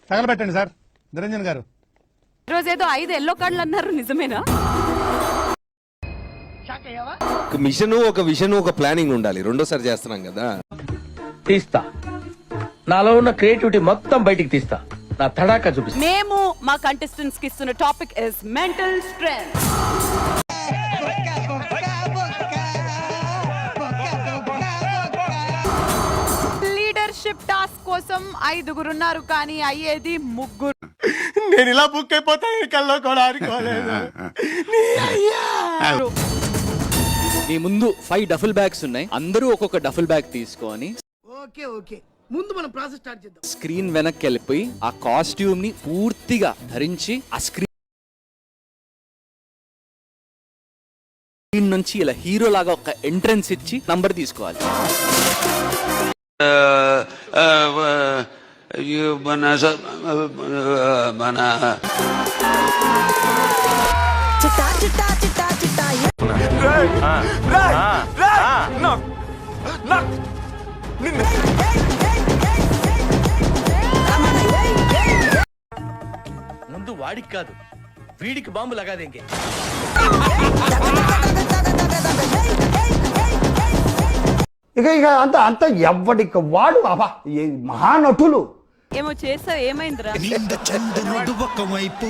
తగలబెట్టండి sir Niranjan గారు. ఈరోజు ఏదో 5 ఎల్లో కార్డులు అన్నారు, నిజమేనా? ఒక విజన్ ఒక ప్లానింగ్ ఉండాలి. రెండోసారి చేస్తున్నాం కదా. తీస్తా, నాలో ఉన్న క్రియేటివిటీ మొత్తం బయటికి తీస్తా, నా తడాకా చూపిస్తా. మేము మా కంటెస్టెంట్స్ కి ఇస్తున్న topic is mental strength. Leadership task కోసం 5గురు ఉన్నారు, కానీ అయ్యేది 3. నేను ఇలా బుక్ అయిపోతాను కల్లో కూడా అనుకోలేదు. మీ ముందు 5 డఫుల్ బ్యాగ్స్ ఉన్నాయి. అందరూ ఒక్కొక్క డఫుల్ బ్యాగ్ తీసుకొని ముందు మనం ప్రాసెస్ స్టార్ట్ చేద్దాం. స్క్రీన్ వెనక్కి వెళ్ళిపోయి ఆ కాస్ట్యూమ్ ని పూర్తిగా ధరించి ఆ స్క్రీన్ నుంచి ఇలా హీరో లాగా ఒక ఎంట్రన్స్ ఇచ్చి నంబర్ తీసుకోవాలి. ముందు వాడికి కాదు, వీడికి బాంబు లగాదేంగే. ఇక అంత అంత ఎవ్వడికి వాడు అబ్బా మహానటులు. ఏమో చేసావు, ఏమైందిరా? చంద్రుడు ఒకవైపు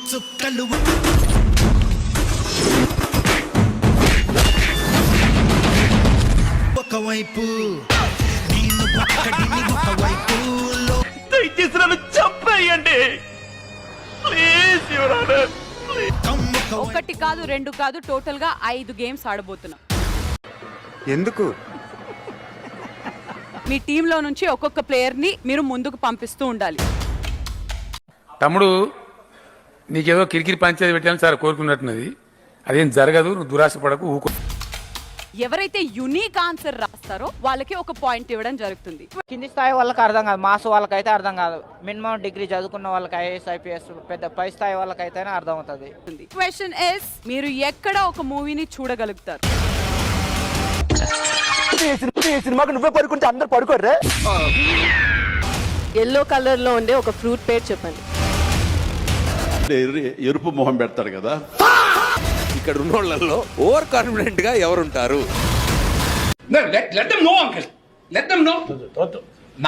చుక్కలు ఒకవైపు నేను ఒక్కడిని ఒకవైపు చంపేయండి ప్లీజ్. 1 కాదు 2 కాదు, టోటల్ గా 5 గేమ్స్ ఆడబోతున్నాం. ఎందుకు? మీ టీంలో నుంచి ఒక్కొక్క ప్లేయర్ ని మీరు ముందుకు పంపిస్తూ ఉండాలి. తమ్ముడు, నీకేదో కిరికిరి పంచాయతీ పెట్టాలని సార్ కోరుకున్నట్టున్నది. అదేం జరగదు, నువ్వు దురాశ పడకు, ఊకో. ఎవరైతే యునిక్ ఆన్సర్ రాస్తారో వాళ్ళకి ఒక పాయింట్ ఇవ్వడం జరుగుతుంది. కింది స్థాయి వాళ్ళకి అర్థం కాదు, మాస్ వాళ్ళకైతే అర్థం కాదు. మినిమం డిగ్రీ చదువుకున్న వాళ్ళకి ఐఏఎస్ ఐపీఎస్ పెద్ద పై స్థాయి వాళ్ళకైతేనే అర్థం అవుతుంది. క్వశ్చన్ ఇస్, మీరు ఎక్కడ ఒక మూవీని చూడగలుగుతారు? సినిమాకి నువ్వే పడుకుంటే అందరు పడుకోర్రే. ఎల్లో కలర్ లో ఉండే ఒక ఫ్రూట్ పేరు చెప్పండి. ఎరుపు మొహం పెడతాడు కదా. ఇక్కడ ఉన్న వాళ్ళల్లో ఓవర్ కాన్ఫిడెంట్ గా ఎవరుంటారు?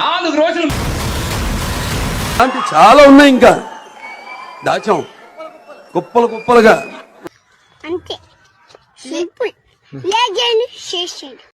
4 రోజులు చాలా ఉన్నాయి, ఇంకా దాచాం కుప్పలు కుప్పలుగా. అంతే సింపుల్.